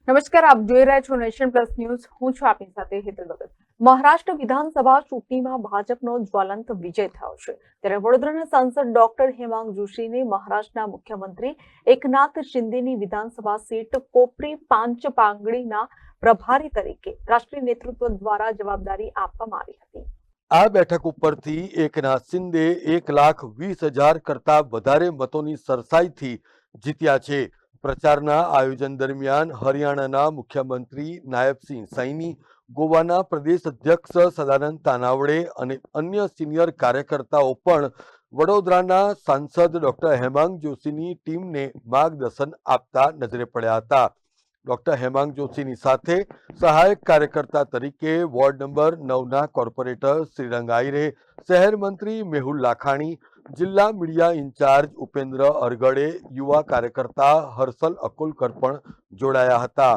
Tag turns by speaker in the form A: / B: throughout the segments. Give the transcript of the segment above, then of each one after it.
A: નમસ્કાર, આપ જોઈ રહ્યા છો નેશન પ્લસ ન્યૂઝ. હું છું આપની સાથે હેતલ ભગત. મહારાષ્ટ્ર વિધાનસભા ચૂંટણીમાં ભાજપનો જ્વલંત વિજય થયો છે, ત્યારે વડોદરાના સાંસદ ડોક્ટર હેમાંગ જોશીને મહારાષ્ટ્રના મુખ્યમંત્રી એકનાથ શિંદેની વિધાનસભા સીટ કોપરી પાંચપાગડીના પ્રભારી તરીકે રાષ્ટ્રીય નેતૃત્વ દ્વારા જવાબદારી આપવામાં આવી હતી.
B: આ બેઠક ઉપરથી એકનાથ શિંદે 1,20,000 કરતા વધારે મતોની સરસાઈથી જીત્યા છે. પ્રચારના આયોજન દરમિયાન હરિયાણાના મુખ્યમંત્રી નાયબસિંહ સૈની, ગોવાના પ્રદેશ અધ્યક્ષ સદાનંદ તાનાવડે અને અન્ય સિનિયર કાર્યકર્તાઓ પણ વડોદરાના સાંસદ ડોક્ટર હેમાંગ જોશીની ટીમને માર્ગદર્શન આપતા નજરે પડ્યા હતા. ડોક્ટર હેમાંગ જોશીની સાથે સહાયક કાર્યકર્તા તરીકે વોર્ડ નંબર 9ના કોર્પોરેટર શ્રીરંગ આયરે, શહેર મંત્રી મેહુલ લાખાણી, જિલ્લા મીડિયા ઇન્ચાર્જ ઉપેન્દ્ર અરગડે, યુવા કાર્યકર્તા હર્ષલ અકોલકર પણ જોડાયા હતા.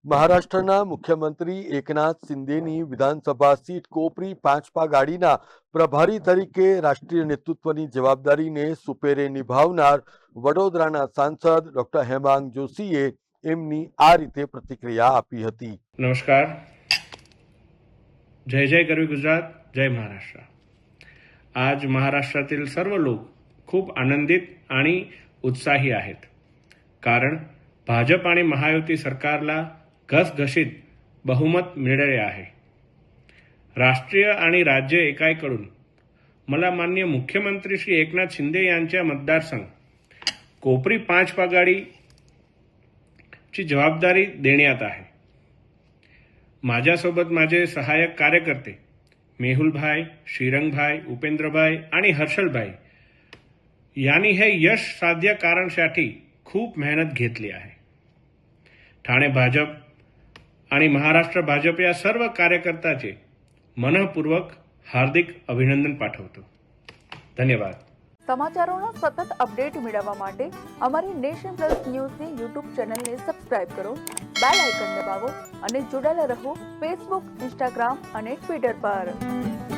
B: મહારાષ્ટ્રના મુખ્યમંત્રી એકનાથ શિંદેની વિધાનસભા સીટ કોપરી પાંચપાગાડીના પ્રભારી તરીકે રાષ્ટ્રીય નેતૃત્વની જવાબદારીને સુપેરે નિભાવનાર વડોદરાના સાંસદ ડોક્ટર હેમાંગ જોશીએ એમની આ રીતે પ્રતિક્રિયા આપી હતી.
C: नमस्कार. जय जय करवी गुजरात, जय महाराष्ट्र. आज महाराष्ट्रातील सर्व लोक खूप आनंदित आणि उत्साही आहेत, कारण भाजप आणि महायुती सरकारला घसघशीत बहुमत मिळाले आहे. राष्ट्रीय आणि राज्य एकाकडून मला माननीय मुख्यमंत्री श्री एकनाथ शिंदे यांच्या मतदारसंघ कोपरी पाचपागाडी ची जबाबदारी देण्यात आहे. माझ्यासोबत माझे सहाय्यक कार्यकर्ते मेहुलभाई, श्रीरंगभाई, उपेंद्रभाई आणि हर्षलभाई यांनी हे यश साध्य करण्यासाठी खूप मेहनत घेतली आहे. ठाणे भाजप आणि महाराष्ट्र भाजप या सर्व कार्यकर्त्याचे मनःपूर्वक हार्दिक अभिनंदन पाठवतो. धन्यवाद.
A: સમાચારોના સતત અપડેટ મેળવવા માટે અમારી નેશન પ્લસ ન્યૂઝની યુટ્યુબ ચેનલને સબસ્ક્રાઇબ કરો, બેલ આઇકન દબાવો અને જોડાયેલા રહો ફેસબુક, ઇન્સ્ટાગ્રામ અને ટ્વિટર પર.